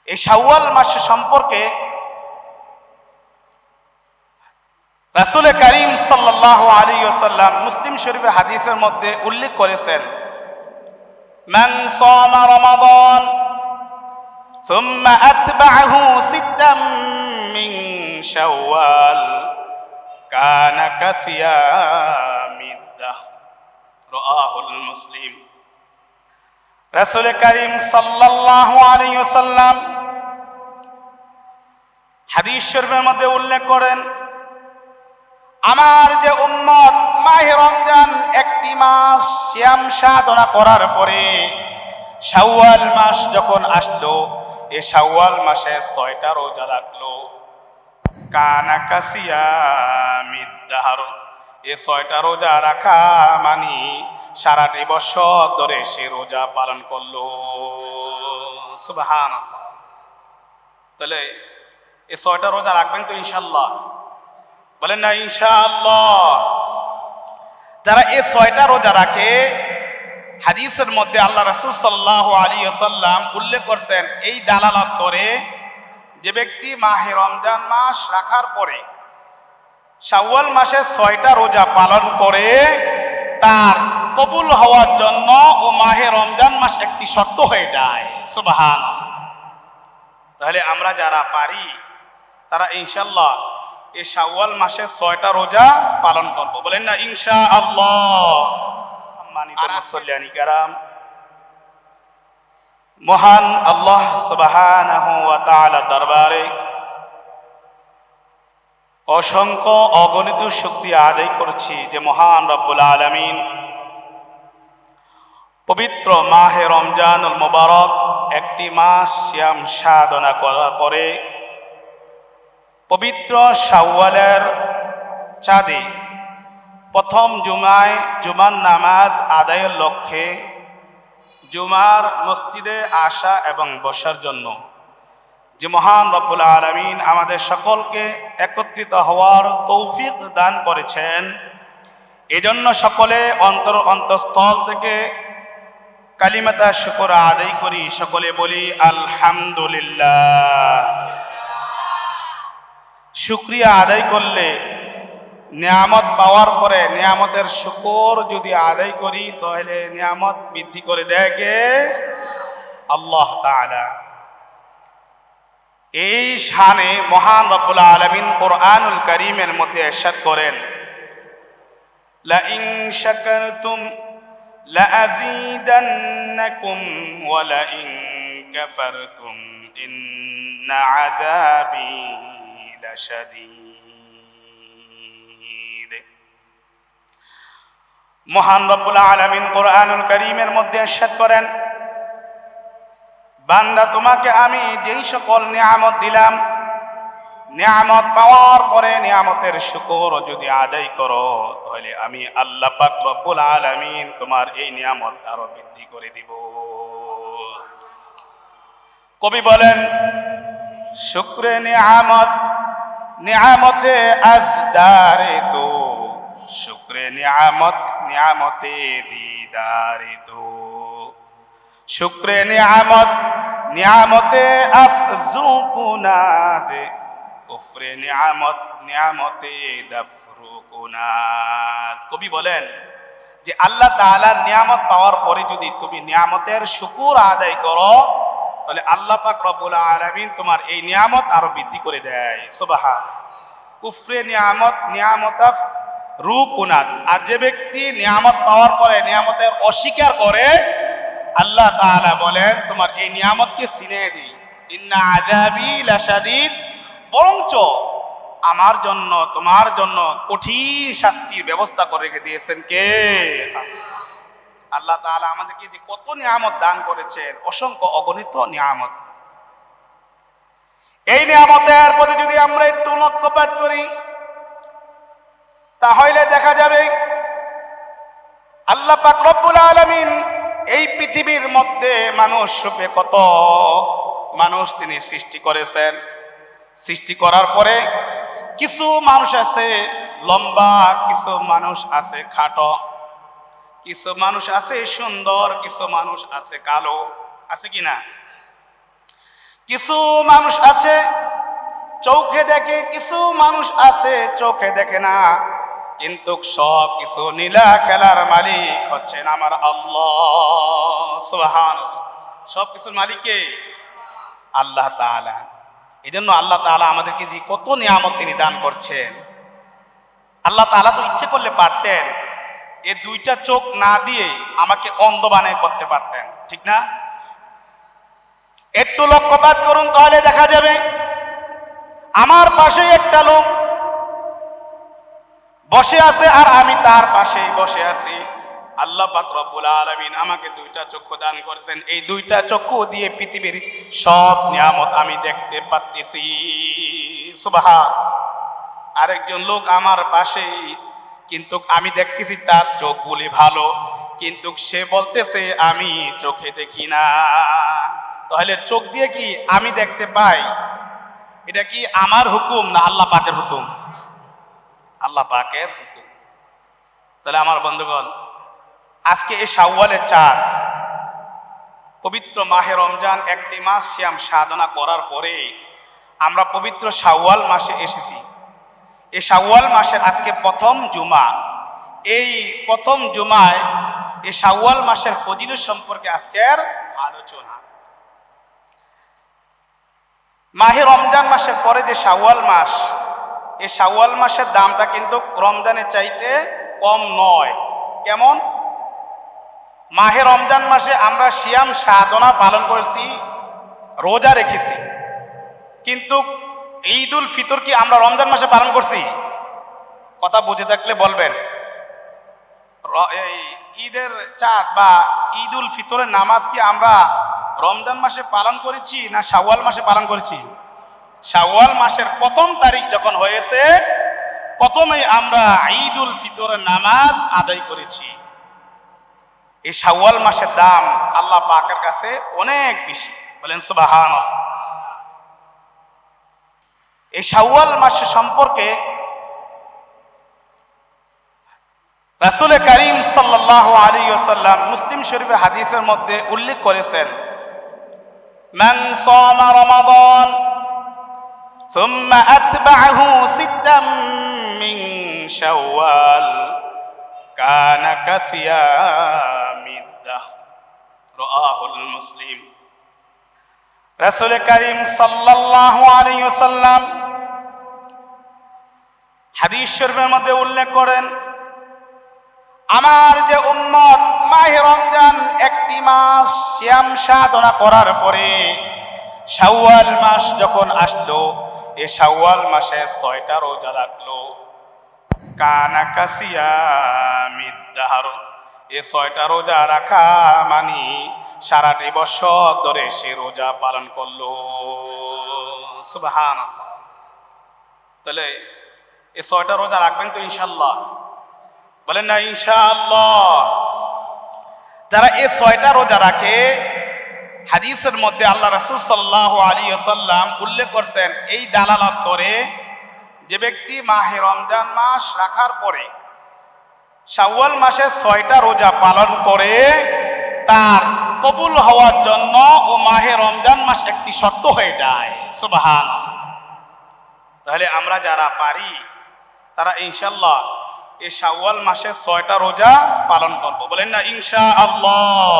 এই শাওয়াল মাস সম্পর্কে রাসূল করিম সাল্লাল্লাহু আলাইহি ওয়াসাল্লাম মুসলিম শরীফের হাদিসের মধ্যে উল্লেখ করেছেন, মান সামা রমাদান সুম্মা আতবা'হু সিত্তাম মিন শাওয়াল কানা কাসিয়ামিদ দাহর, রাওয়াহুল মুসলিম। রাসূল করিম সাল্লাল্লাহু আলাইহি ওয়াসাল্লাম হাদিস শরীফের মধ্যে উল্লেখ করেন, আমার যে উম্মত মাহে রমজান একটি মাস সিয়াম সাধনা করার পরে শাওয়াল মাস যখন আসলো, এই শাওয়াল মাসে 6টা রোজা রাখলো, কানা কাসিয়ামিদ দাহর, এই 6টা রোজা রাখা মানে সারাটি বছর ধরে সে রোজা পালন করলো। সুবহানাল্লাহ। তাহলে এই 6টা রোজা রাখবেন তো ইনশাআল্লাহ? বলেন না ইনশাআল্লাহ। যারা এই 6টা রোজা রাখে, হাদিসের মধ্যে আল্লাহ রাসূল সাল্লাল্লাহু আলাইহি ওয়াসাল্লাম উল্লেখ করছেন, এই দালালাত করে যে ব্যক্তি মাহে রমজান মাস রাখার পরে শাওয়াল মাসে 6টা রোজা পালন করে, তার কবুল হওয়ার জন্য ও মাহে রমজান মাস একটি শর্ত হয়ে যায়। সুবহানাল্লাহ। তাহলে আমরা যারা পারি তারা ইনশাআল্লাহ এই শাওয়াল মাসে 6টা রোজা পালন করব। বলেন না ইনশাআল্লাহ। সম্মানিত মুসল্লিয়ানি কেরাম, মহান আল্লাহ সুবহানাহু ওয়া তাআলা দরবারে অসংখ্য অগণিত শুকরিয়া আদায় করছি যে মহান রব্বুল আলামিন পবিত্র মাহে রমজানুল মুবারক একটি মাস সিয়াম সাধনা করার পরে পবিত্র শাওয়ালের চাঁদে প্রথম জুমায় জুমার নামাজ আদায়ের লক্ষ্যে জুমার মসজিদে আসা এবং বসার জন্য যে মহান রব্বুল আলামিন আমাদের সকলকে একত্রিত হওয়ার তৌফিক দান করেছেন, এজন্য সকলে অন্তঃস্থল থেকে কালিমাতা শুকর আদায় করি, সকলে বলি আলহামদুলিল্লাহ। শুকরিয়া আদায় করলে, নিয়ামত পাওয়ার পরে নিয়ামতের শুকর যদি আদায় করি তাহলে নিয়ামত বৃদ্ধি করে দেয় কে? আল্লাহ তাআলা। এই শানে মহান রব্বুল আলামিন কুরআনুল কারীমের মধ্যে ইরশাদ করেন, লা ইন শাকারতুম লা আযীদান্নাকুম ওয়া লা ইন কাফারতুম ইন্না আযাবী লাশাদীদ। মহান রব্বুল আলামিন কুরআনুল কারীমের মধ্যে ইরশাদ করেন, বান্দা তোমাকে আমি যেই সকল নিয়ামত দিলাম, নিয়ামত পাওয়ার পরে নিয়ামতের শুকর যদি আদায় করো তাহলে আমি আল্লাহ পাক রব্বুল আলামিন তোমার এই নিয়ামত আরো বৃদ্ধি করে দিব। কবি বলেন, শুকরে নিয়ামত নিয়ামতে আজদারে তো, শুকরে নিয়ামত নিয়ামতে দিদারে তো, শুকরে নিয়ামত নিয়ামতে আফজু কুনাদ, কুফরে নিয়ামত নিয়ামতে দাফরু কুনাদ। কবি বলেন যে আল্লাহ তাআলার নিয়ামত পাওয়ার পরে যদি তুমি নিয়ামতের শুকর আদায় করো তাহলে আল্লাহ পাক রব্বুল আলামিন তোমার এই নিয়ামত আরো বৃদ্ধি করে দেয়। সুবহান। কুফরে নিয়ামত নিয়ামতাফ রু কুনাদ। আর যে ব্যক্তি নিয়ামত পাওয়ার পরে নিয়ামতের অস্বীকার করে, আল্লাহ তাআলা বলেন তোমার এই নিয়ামতকে ছিনিয়ে দিই, ইন্না আযাবী লাশাদীদ, বরঞ্চ আমার জন্য তোমার জন্য কঠিন শাস্তির ব্যবস্থা করে রেখে দিয়েছেন কে? আল্লাহ তাআলা আমাদেরকে যে কত নিয়ামত দান করেছেন, অসংখ্য অগণিত নিয়ামত। এই নিয়ামতের প্রতি যদি আমরা একটু লক্ষ্যপাত করি তাহলে দেখা যাবে আল্লাহ পাক রব্বুল আলামিন এই পৃথিবীর মধ্যে মানুষ রূপে কত মানুষ তিনি সৃষ্টি করেছেন। সৃষ্টি করার পরে কিছু মানুষ আছে লম্বা, কিছু মানুষ আছে খাটো, কিছু মানুষ আছে সুন্দর, কিছু মানুষ আছে কালো, আছে কিনা? কিছু মানুষ আছে চোখে দেখে, কিছু মানুষ আছে চোখে দেখে না, কিন্তু সব কিছু নীলা খেলার মালিক হচ্ছেন আমার আল্লাহ সুবহানাল্লাহ। সব কিছুর মালিক কে? আল্লাহ তাআলা। এই জন্য আল্লাহ তাআলা আমাদেরকে যে কত নিয়ামত তিনি দান করছেন। আল্লাহ তাআলা তো ইচ্ছে করলে পারতেন এই দুইটা চোখ না দিয়ে আমাকে অন্ধ বানিয়ে করতে পারতেন, ঠিক না? একটু লক্ষ্যপাত করুন, তাহলে দেখা যাবে আমার পাশে একটা লোক বসে আছে আর আমি তার পাশেই বসে আছি। আল্লাহ পাক রব্বুল আলামিন আমাকে দুইটা চক্ষু দান করেছেন। এই দুইটা চক্ষু দিয়ে পৃথিবীর সব নিয়ামত আমি দেখতে পাচ্ছি। সুবহান। আরেকজন লোক আমার পাশেই, কিন্তু আমি দেখতেছি তার চোখগুলি ভালো, কিন্তু সে বলতেছে আমি চোখে দেখি না। তাহলে চোখ দিয়ে কি আমি দেখতে পাই? এটা কি আমার হুকুম না আল্লাহ পাকের হুকুম? আল্লাহ পাকের হুকুম। তাহলে আমার বন্ধুগণ, আজকে এই শাওয়ালের চাঁদ, পবিত্র মাহে রমজান, একটি মাস সিয়াম সাধনা করার পরে আমরা পবিত্র শাওয়াল মাসে এসেছি। এই শাওয়াল মাসের আজকে প্রথম জুমা। এই প্রথম জুমায় এই শাওয়াল মাসের ফজিলত সম্পর্কে আজকের আলোচনা। মাহে রমজান মাসের পরে যে শাওয়াল মাস, এই শাওয়াল মাসের দামটা কিন্তু রমজানের চাইতে কম নয়। কেমন? মাহে রমজান মাসে আমরা সিয়াম সাধনা পালন করেছি, রোজা রেখেছি, কিন্তু ঈদ উল ফিতর কি আমরা রমজান মাসে পালন করছি? কথা বুঝে থাকলে বলবেন। এই ঈদের চাঁদ বা ঈদ উল ফিতরের নামাজ কি আমরা রমজান মাসে পালন করেছি না শাওয়াল মাসে পালন করেছি? শাওয়াল মাসের প্রথম তারিখ যখন হয়েছে, প্রথমেই আমরা ঈদ উল ফিতরের নামাজ আদায় করেছি। এই শাওয়াল মাসের দাম আল্লাহ পাকের কাছে অনেক বেশি, বলেন সুবহানাল্লাহ। এই শাওয়াল মাস সম্পর্কে রাসূল করিম সাল্লাল্লাহু আলাইহি ওয়াসাল্লাম মুসলিম শরীফের হাদিসের মধ্যে উল্লেখ করেছেন, মান সামা রমাদান সুম্মা আতবা'হু সিত্তাম মিন শাওয়াল কানা কাসিয়ামিদ দাহর, রাওয়াহুল মুসলিম। রাসূল করিম সাল্লাল্লাহু আলাইহি ওয়াসাল্লাম হাদিস শরীফের মধ্যে উল্লেখ করেন, আমার যে উম্মত মাহে রমজান একটি মাস সিয়াম সাধনা করার পরে শাওয়াল মাস যখন আসলো, এই শাওয়াল মাসে 6টা রোজা রাখলো, কানা কাসিয়ামিদ দাহর, এই 6টা রোজা রাখা মানে সারাটি বছর ধরে সে রোজা পালন করলো। সুবহানাল্লাহ। তাহলে এই 6টা রোজা রাখবেন তো ইনশাআল্লাহ? বলেন না ইনশাআল্লাহ। যারা এই 6টা রোজা রাখে, হাদিসের মধ্যে আল্লাহ রাসূল সাল্লাল্লাহু আলাইহি ওয়াসাল্লাম উল্লেখ করছেন, এই দালালাত করে যে ব্যক্তি মাহে রমজান মাস রাখার পরে শাওয়াল মাসে 6টা রোজা পালন করে, তার কবুল হওয়ার জন্য ও মাহে রমজান মাস একটি শর্ত হয়ে যায়। সুবহানাল্লাহ। তাহলে আমরা যারা পারি তারা ইনশাআল্লাহ এই শাওয়াল মাসে 6টা রোজা পালন করব, বলেন না ইনশাআল্লাহ।